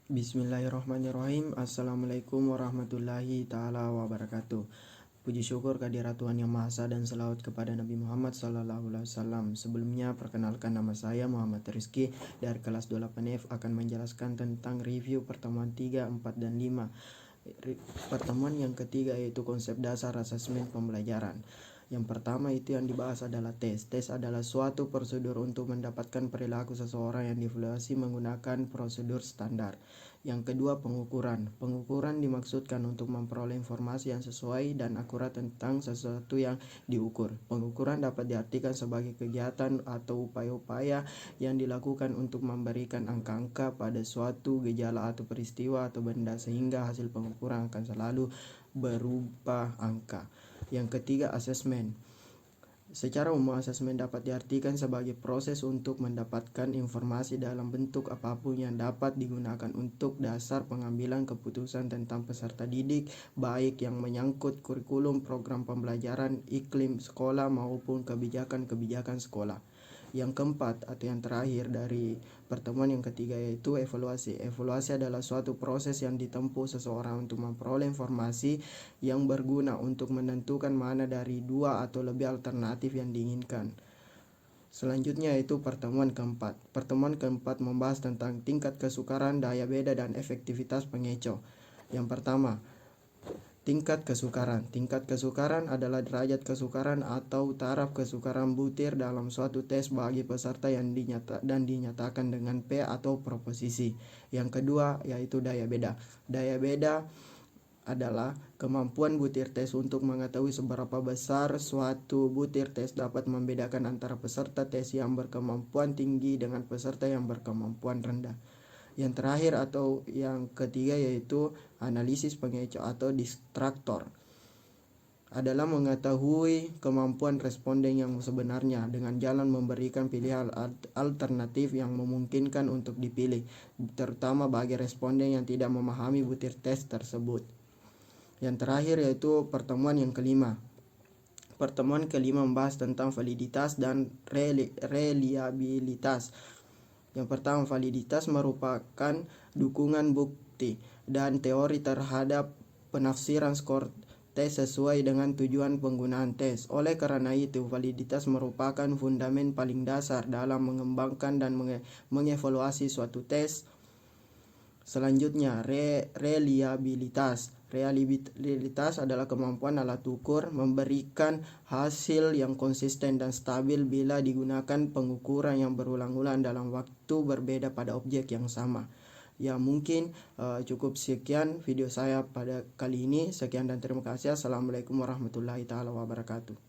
Bismillahirrahmanirrahim. Assalamualaikum warahmatullahi ta'ala wabarakatuh. Puji syukur kehadirat Tuhan Yang Maha Esa dan selawat kepada Nabi Muhammad SAW. Sebelumnya perkenalkan, nama saya Muhammad Rizky dari kelas 28F akan menjelaskan tentang review pertemuan 3, 4, dan 5. Pertemuan yang ketiga yaitu konsep dasar asesmen pembelajaran. Yang pertama itu yang dibahas adalah tes. Tes adalah suatu prosedur untuk mendapatkan perilaku seseorang yang dievaluasi menggunakan prosedur standar. Yang kedua, pengukuran. Pengukuran dimaksudkan untuk memperoleh informasi yang sesuai dan akurat tentang sesuatu yang diukur. Pengukuran dapat diartikan sebagai kegiatan atau upaya-upaya yang dilakukan untuk memberikan angka-angka pada suatu gejala atau peristiwa atau benda sehingga hasil pengukuran akan selalu berupa angka. Yang ketiga, asesmen. Secara umum, asesmen dapat diartikan sebagai proses untuk mendapatkan informasi dalam bentuk apapun yang dapat digunakan untuk dasar pengambilan keputusan tentang peserta didik, baik yang menyangkut kurikulum, program pembelajaran, iklim sekolah, maupun kebijakan-kebijakan sekolah. Yang keempat atau yang terakhir dari pertemuan yang ketiga yaitu evaluasi. Evaluasi adalah suatu proses yang ditempuh seseorang untuk memperoleh informasi yang berguna untuk menentukan mana dari dua atau lebih alternatif yang diinginkan. Selanjutnya yaitu pertemuan keempat. Pertemuan keempat membahas tentang tingkat kesukaran, daya beda, dan efektivitas pengeco. Yang pertama, tingkat kesukaran. Tingkat kesukaran adalah derajat kesukaran atau taraf kesukaran butir dalam suatu tes bagi peserta yang dinyatakan dengan P atau proposisi. Yang kedua yaitu daya beda. Daya beda adalah kemampuan butir tes untuk mengetahui seberapa besar suatu butir tes dapat membedakan antara peserta tes yang berkemampuan tinggi dengan peserta yang berkemampuan rendah. Yang terakhir atau yang ketiga yaitu analisis pengeco atau distraktor, adalah mengetahui kemampuan responden yang sebenarnya dengan jalan memberikan pilihan alternatif yang memungkinkan untuk dipilih, terutama bagi responden yang tidak memahami butir tes tersebut. Yang terakhir yaitu pertemuan yang kelima. Pertemuan kelima membahas tentang validitas dan reliabilitas. Yang pertama, validitas merupakan dukungan bukti dan teori terhadap penafsiran skor tes sesuai dengan tujuan penggunaan tes. Oleh karena itu, validitas merupakan fundament paling dasar dalam mengembangkan dan mengevaluasi suatu tes. Selanjutnya, reliabilitas. Reliabilitas adalah kemampuan alat ukur memberikan hasil yang konsisten dan stabil bila digunakan pengukuran yang berulang-ulang dalam waktu berbeda pada objek yang sama. Ya, mungkin cukup sekian video saya pada kali ini. Sekian dan terima kasih. Assalamualaikum warahmatullahi wabarakatuh.